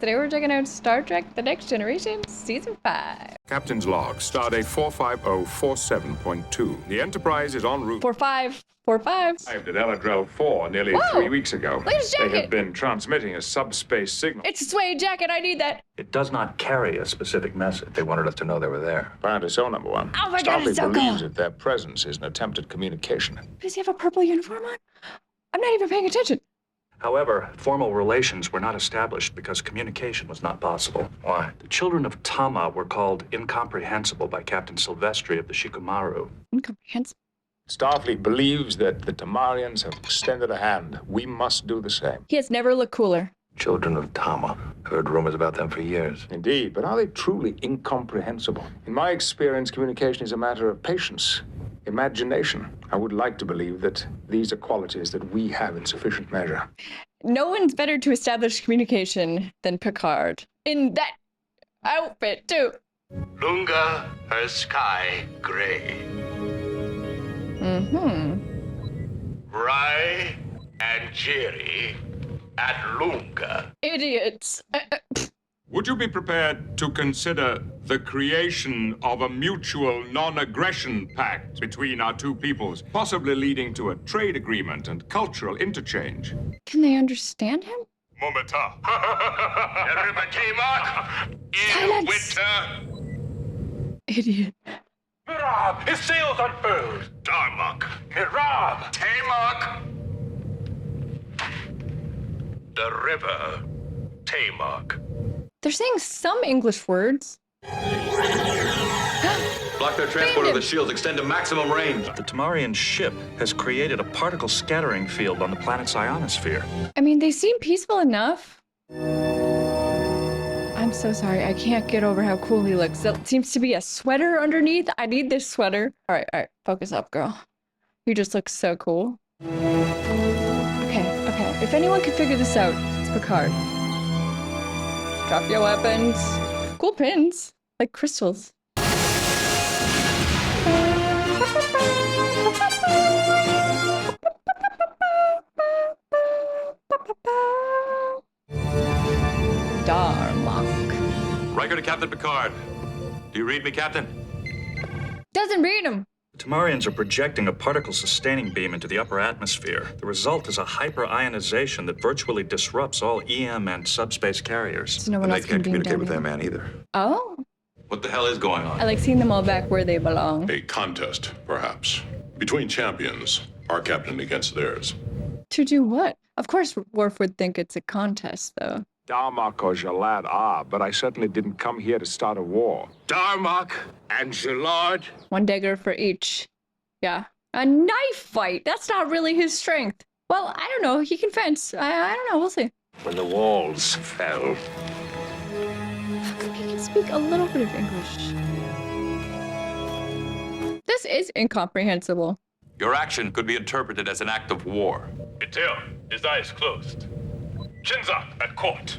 Today we're checking out Star Trek The Next Generation, Season 5. Captain's log, stardate 45047.2. The Enterprise is en route. 45. Arrived at Eladrel 4 nearly 3 weeks ago. Look at his They jacket. have been transmitting a subspace signal. It's a suede jacket, I need that. It does not carry a specific message. They wanted us to know they were there. Apparently so, number one. Oh my God, Starfleet it's so believes cool. that their presence is an attempt at communication. Does he have a purple uniform on? I'm not even paying attention. However, formal relations were not established because communication was not possible. Why? The children of Tama were called incomprehensible by Captain Silvestri of the Shikumaru. Incomprehensible. Starfleet believes that the Tamarians have extended a hand. We must do the same. He has never looked cooler. Children of Tama. Heard rumors about them for years. Indeed, but are they truly incomprehensible? In my experience, communication is a matter of patience, imagination. I would like to believe that these are qualities that we have in sufficient measure. No one's better to establish communication than Picard. In that outfit, too. Lunga, her sky gray. Rai and Jerry at Lunga. Idiots. Would you be prepared to consider the creation of a mutual non-aggression pact between our two peoples, possibly leading to a trade agreement and cultural interchange? Can they understand him? Momenta. Everybody, Mark. In Silence. winter. Idiot. Mirab, his sails unfurled. Darmok. Mirab. Tamok. The river. Tamok. They're saying some English words. Block their transport of the shields. Extend to maximum range. The Tamarian ship has created a particle scattering field on the planet's ionosphere. I mean, they seem peaceful enough. I'm so sorry. I can't get over how cool he looks. That seems to be a sweater underneath. I need this sweater. All right. Focus up, girl. You just look so cool. Okay. If anyone can figure this out, it's Picard. Drop your weapons. Cool pins. Like crystals. Darmok. Riker to Captain Picard. Do you read me, Captain? Doesn't read him. The Tamarians are projecting a particle-sustaining beam into the upper atmosphere. The result is a hyper-ionization that virtually disrupts all EM and subspace carriers. So no one And else they can can't beam communicate down with their here. man either. Oh. What the hell is going on? I like seeing them all back where they belong. A contest, perhaps, between champions, our captain against theirs. To do what? Of course Worf would think it's a contest, though. Darmok or Jalad are, but I certainly didn't come here to start a war. Darmok and Gillard. One dagger for each. Yeah. A knife fight! That's not really his strength. Well, I don't know. He can fence. I don't know. We'll see. When the walls fell. He can speak a little bit of English. This is incomprehensible. Your action could be interpreted as an act of war. Itil, his eyes closed. Chins up at court.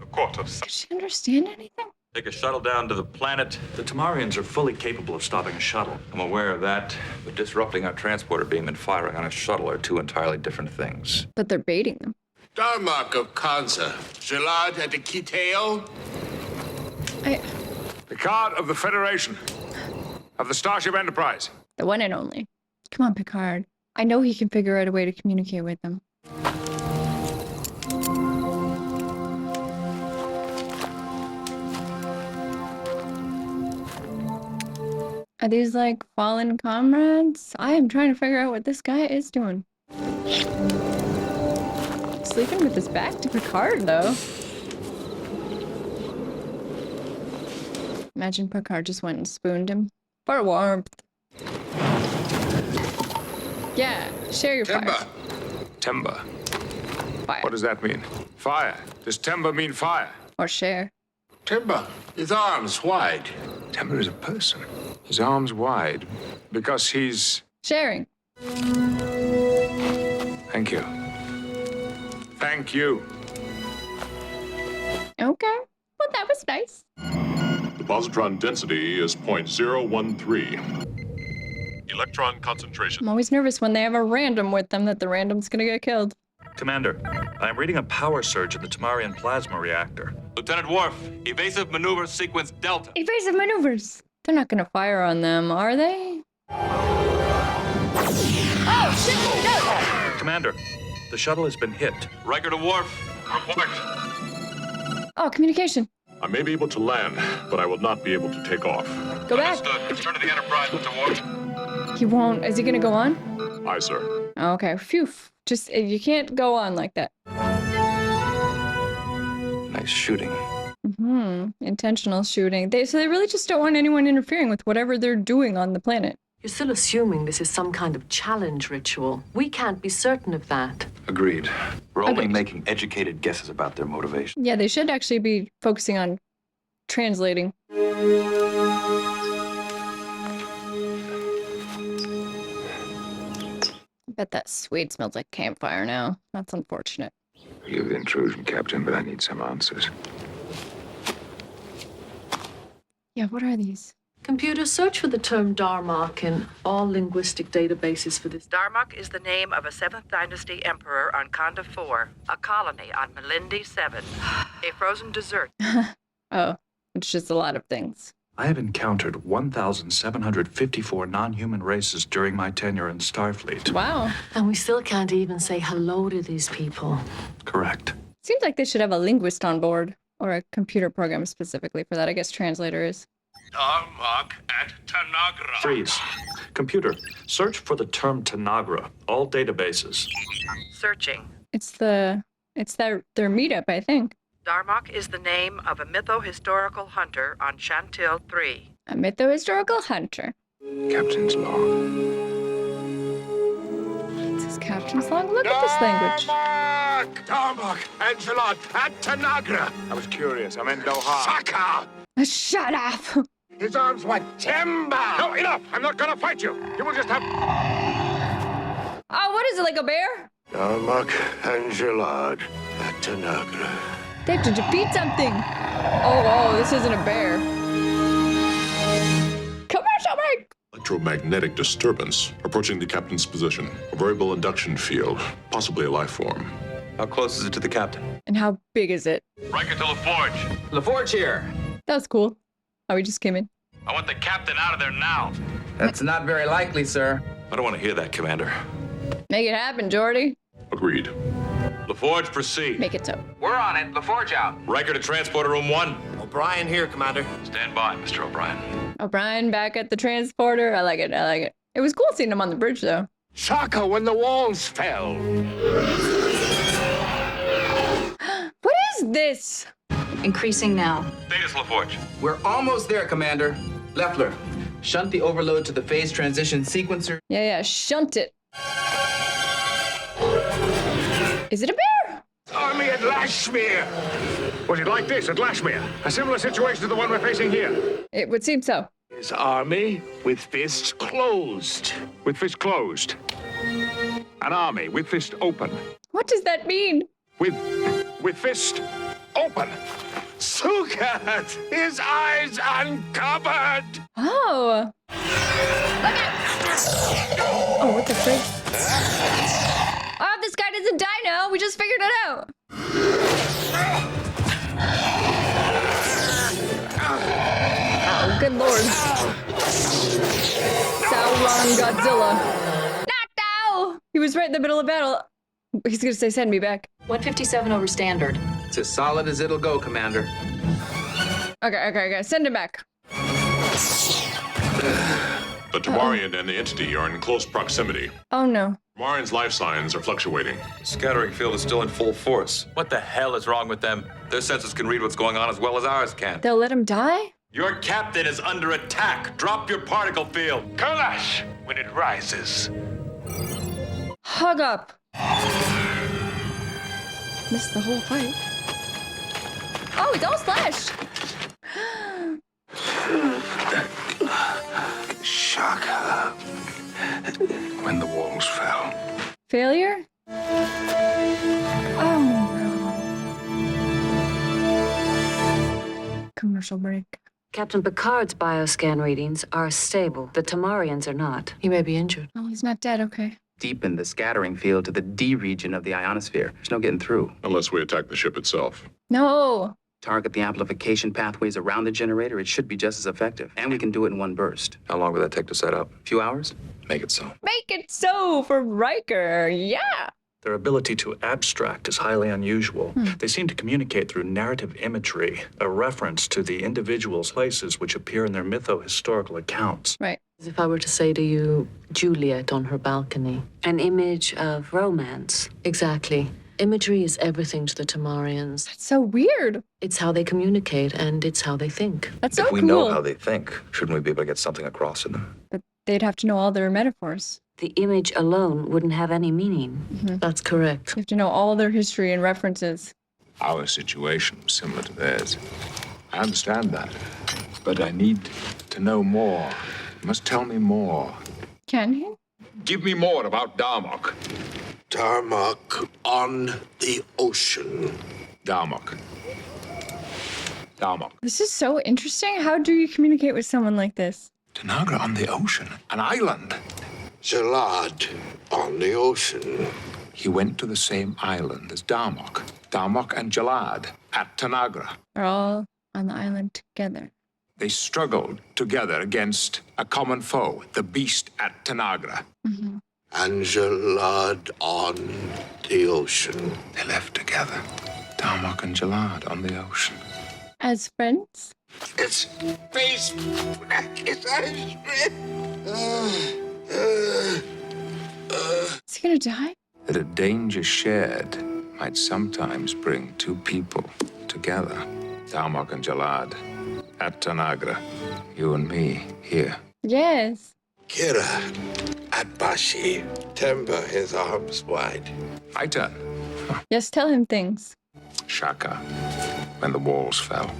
The court of... Does she understand anything? Take a shuttle down to the planet. The Tamarians are fully capable of stopping a shuttle. I'm aware of that, but disrupting our transporter beam and firing on a shuttle are two entirely different things. But they're baiting them. Darmok of Kansa. Gillard at the Kiteo. Picard of the Federation, of the Starship Enterprise. The one and only. Come on, Picard. I know he can figure out a way to communicate with them. Are these like fallen comrades? I am trying to figure out what this guy is doing. Sleeping with his back to Picard, though. Imagine Picard just went and spooned him. For warmth. Yeah, share your fire. Timber. Fire. What does that mean? Fire. Does timber mean fire? Or share. Timber, his arms wide. Timber is a person. His arms wide because he's... Sharing. Thank you. Thank you. Okay. Well, that was nice. The positron density is 0.013. Electron concentration. I'm always nervous when they have a random with them that the random's gonna get killed. Commander, I am reading a power surge in the Tamarian plasma reactor. Lieutenant Worf, evasive maneuver sequence Delta. Evasive maneuvers. They're not gonna fire on them, are they? Oh, shit! No! Commander, the shuttle has been hit. Riker to Worf. Report. Oh, communication. I may be able to land, but I will not be able to take off. Go back. Understood. Return to the Enterprise, Mr. Worf. He won't. Is he gonna go on? Aye, sir. Oh, okay. Phew. Just, you can't go on like that. Nice shooting. Intentional shooting. So they really just don't want anyone interfering with whatever they're doing on the planet. You're still assuming this is some kind of challenge ritual. We can't be certain of that. Agreed. We're only Agreed. making educated guesses about their motivation. Yeah, they should actually be focusing on translating. I bet that Swede smells like campfire now. That's unfortunate. Forgive the intrusion, Captain, but I need some answers. Yeah, what are these? Computer, search for the term Darmok in all linguistic databases for this. Darmok is the name of a 7th Dynasty emperor on Konda 4, a colony on Melindi 7, a frozen dessert. Oh, it's just a lot of things. I have encountered 1,754 non-human races during my tenure in Starfleet. Wow. And we still can't even say hello to these people. Correct. Seems like they should have a linguist on board, or a computer program specifically for that. I guess translator is. Darmok at Tanagra. Freeze. Computer, search for the term Tanagra, all databases. Searching. It's their meetup, I think. Darmok is the name of a mytho-historical hunter on Chantil 3. A mytho-historical hunter. Captain's log. It's his captain's log. Look at this language. Darmok! Angela! At Tanagra! I was curious. I meant no harm. Saka! Shut up! His arms were timber! No, enough! I'm not gonna fight you! You will just have... Oh, what is it, like a bear? Darmok Angelad at Tanagra. They have to defeat something. Oh, this isn't a bear. Commercial break! Electromagnetic disturbance approaching the captain's position. A variable induction field, possibly a life form. How close is it to the captain? And how big is it? Riker to LaForge. LaForge here. That was cool. Oh, we just came in. I want the captain out of there now. That's not very likely, sir. I don't want to hear that, Commander. Make it happen, Jordy. Agreed. LaForge, proceed. Make it so. We're on it. LaForge out. Riker to transporter room 1. O'Brien here, Commander. Stand by, Mr. O'Brien. O'Brien back at the transporter. I like it. I like it. It was cool seeing him on the bridge, though. Saka when the walls fell! What is this? Increasing now. Status, LaForge. We're almost there, Commander. Leffler, shunt the overload to the phase transition sequencer. Yeah, shunt it. Is it a bear? Army at Lashmere! Was it like this at Lashmere? A similar situation to the one we're facing here? It would seem so. His army with fists closed. With fist closed. An army with fist open. What does that mean? With fist open. Sukat! His eyes uncovered! Oh. Look out! Oh, what the frick? Oh, this guy doesn't die now. We just figured it out. Oh, good lord. Sauron Godzilla. Not now! He was right in the middle of battle. He's gonna say, send me back. 157 over standard. It's as solid as it'll go, Commander. Okay. Send him back. The Tamarian and the entity are in close proximity. Oh, no. Tamarian's life signs are fluctuating. The scattering field is still in full force. What the hell is wrong with them? Their sensors can read what's going on as well as ours can. They'll let him die? Your captain is under attack. Drop your particle field. Kalash when it rises. Hug up. Missed the whole fight. Oh, he's all slashed. Shaka. When the walls fell. Failure? Oh, no. Commercial break. Captain Picard's bioscan readings are stable. The Tamarians are not. He may be injured. Oh, he's not dead. Okay. Deepen the scattering field to the D region of the ionosphere. There's no getting through. Unless we attack the ship itself. No. Target the amplification pathways around the generator, it should be just as effective. And we can do it in one burst. How long will that take to set up? A few hours? Make it so. Make it so for Riker. Yeah. Their ability to abstract is highly unusual. They seem to communicate through narrative imagery, a reference to the individual's places which appear in their mytho-historical accounts. Right. As if I were to say to you, Juliet on her balcony. An image of romance. Exactly. Imagery is everything to the Tamarians. That's so weird. It's how they communicate, and it's how they think. That's so If we cool. know how they think, shouldn't we be able to get something across to them? But they'd have to know all their metaphors. The image alone wouldn't have any meaning. That's correct. You have to know all their history and references. Our situation was similar to theirs. I understand that, but I need to know more. You must tell me more. Can he? Give me more about Darmok. Darmok on the ocean. Darmok. Darmok. This is so interesting. How do you communicate with someone like this? Tanagra on the ocean. An island. Jalad on the ocean. He went to the same island as Darmok. Darmok and Jalad at Tanagra. They're all on the island together. They struggled together against a common foe, the beast at Tanagra. And Jalad on the ocean. They left together. Darmok and Jalad on the ocean. As friends? It's face. It's Is he gonna die? That a danger shared might sometimes bring two people together. Darmok and Jalad at Tanagra. You and me here. Yes. Kira at Bashi. Timber his arms wide. My turn. Yes, tell him things. Shaka, when the walls fell.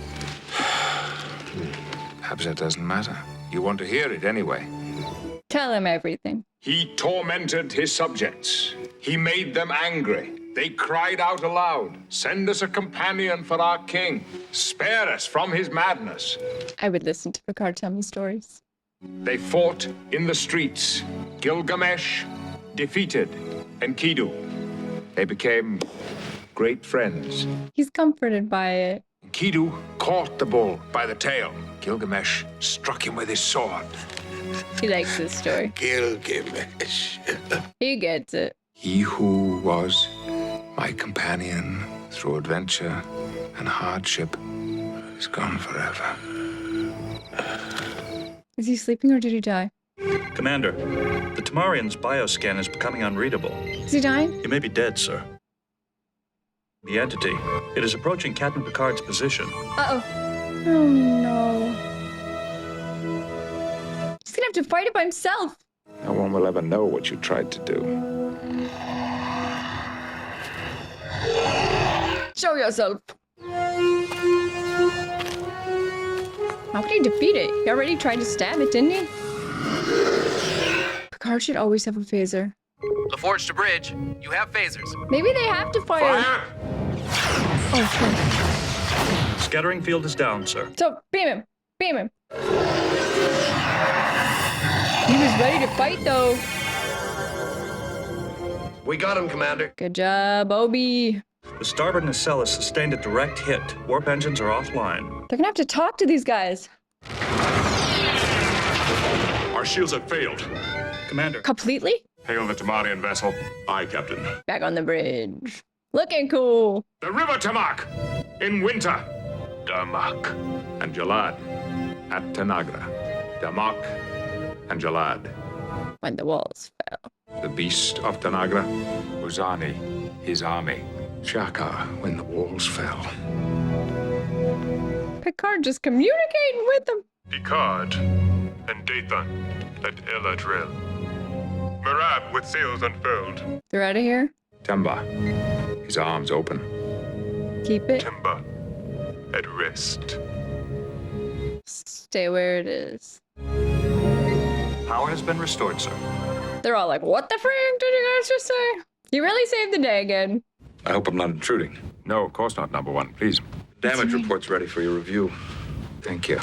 Perhaps that doesn't matter. You want to hear it anyway. Tell him everything. He tormented his subjects. He made them angry. They cried out aloud, "Send us a companion for our king. Spare us from his madness." I would listen to Picard tell me stories. They fought in the streets. Gilgamesh defeated Enkidu. They became great friends. He's comforted by it. Enkidu caught the bull by the tail. Gilgamesh struck him with his sword. He likes this story. Gilgamesh. He gets it. He who was my companion through adventure and hardship is gone forever. Is he sleeping or did he die? Commander, the Tamarian's bioscan is becoming unreadable. Is he dying? He may be dead, sir. The entity. It is approaching Captain Picard's position. Uh-oh. Oh, no. He's gonna have to fight it by himself. No one will ever know what you tried to do. Show yourself. How could he defeat it? He already tried to stab it, didn't he? Picard should always have a phaser. LaForge to bridge. You have phasers. Maybe they have to fire. Oh, sure. Scattering field is down, sir. So, beam him. Beam him. He was ready to fight, though. We got him, Commander. Good job, Obi. The starboard nacelle has sustained a direct hit. Warp engines are offline. They're gonna have to talk to these guys. Our shields have failed. Commander. Completely? Hail the Tamarian vessel. Aye, Captain. Back on the bridge. Looking cool. The River Tamak in winter. Darmok and Jalad at Tanagra. Darmok and Jalad. When the walls fell. The beast of Tanagra. Uzani, his army. Shaka, when the walls fell. Picard just communicating with them. Picard and Dathan at Eladril. Marab with sails unfurled. They're out of here. Temba, his arms open. Keep it. Timber at rest. Stay where it is. Power has been restored, sir. They're all like, what the frick did you guys just say? You really saved the day again. I hope I'm not intruding. No, of course not, number one. Please. Damage report's ready for your review. Thank you.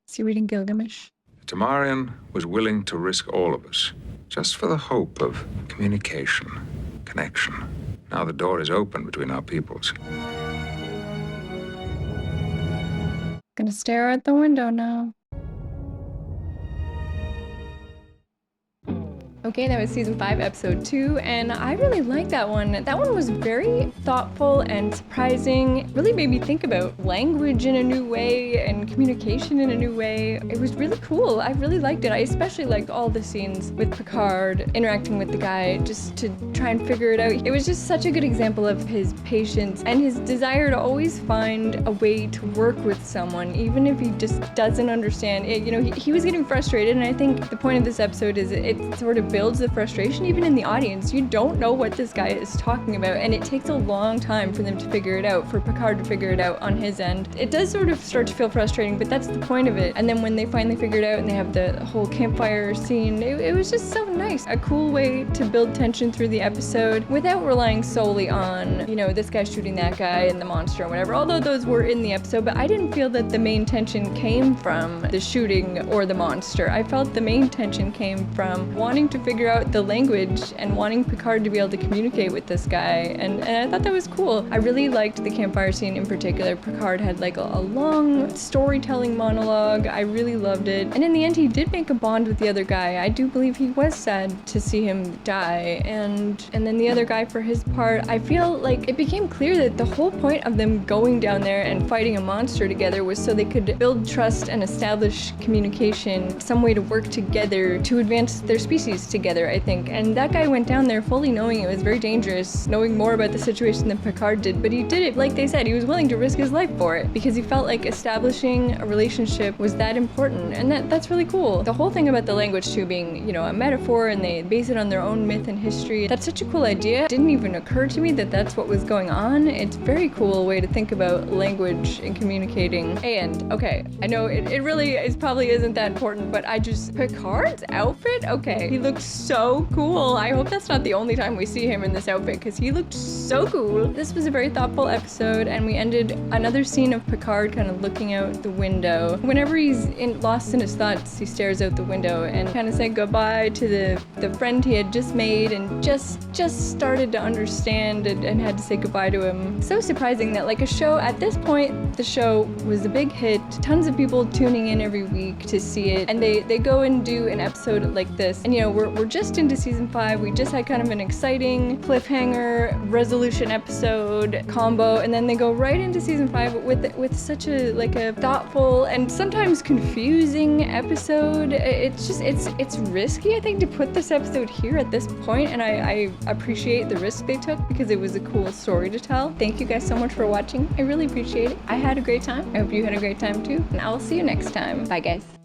Is he reading Gilgamesh? The Tamarian was willing to risk all of us. just for the hope of communication, connection. Now the door is open between our peoples. Gonna stare at the window now. Okay, that was season 5, episode 2, and I really liked that one. That one was very thoughtful and surprising. Really made me think about language in a new way and communication in a new way. It was really cool. I really liked it. I especially liked all the scenes with Picard interacting with the guy just to try and figure it out. It was just such a good example of his patience and his desire to always find a way to work with someone, even if he just doesn't understand it. You know, he was getting frustrated, and I think the point of this episode is it sort of builds the frustration even in the audience. You don't know what this guy is talking about, and it takes a long time for them to figure it out, for Picard to figure it out on his end. It does sort of start to feel frustrating, but that's the point of it. And then when they finally figure it out and they have the whole campfire scene, it was just so nice. A cool way to build tension through the episode without relying solely on, you know, this guy shooting that guy and the monster or whatever, although those were in the episode, but I didn't feel that the main tension came from the shooting or the monster. I felt the main tension came from wanting to figure out the language and wanting Picard to be able to communicate with this guy, and I thought that was cool. I really liked the campfire scene in particular. Picard had like a long storytelling monologue. I really loved it, and in the end he did make a bond with the other guy. I do believe he was sad to see him die, and then the other guy, for his part, I feel like it became clear that the whole point of them going down there and fighting a monster together was so they could build trust and establish communication, some way to work together to advance their species together, I think. And that guy went down there fully knowing it was very dangerous, knowing more about the situation than Picard did, but he did it, like they said, he was willing to risk his life for it because he felt like establishing a relationship was that important, and that's really cool. The whole thing about the language too being, you know, a metaphor, and they base it on their own myth and history, that's such a cool idea. It didn't even occur to me that that's what was going on. It's a very cool way to think about language and communicating. And okay, I know it really probably isn't that important, but Picard's outfit, okay, he looks so cool. I hope that's not the only time we see him in this outfit because he looked so cool. This was a very thoughtful episode, and we ended another scene of Picard kind of looking out the window. Whenever he's lost in his thoughts, he stares out the window and kind of said goodbye to the friend he had just made and just started to understand and had to say goodbye to him. So surprising that like a show, at this point, the show was a big hit. Tons of people tuning in every week to see it, and they go and do an episode like this. And you know, we're just into season 5. We just had kind of an exciting cliffhanger resolution episode combo, and then they go right into season 5 with such a thoughtful and sometimes confusing episode. It's risky, I think, to put this episode here at this point, and I appreciate the risk they took because it was a cool story to tell. Thank you guys so much for watching. I really appreciate it. I had a great time. I hope you had a great time too, and I will see you next time. Bye guys.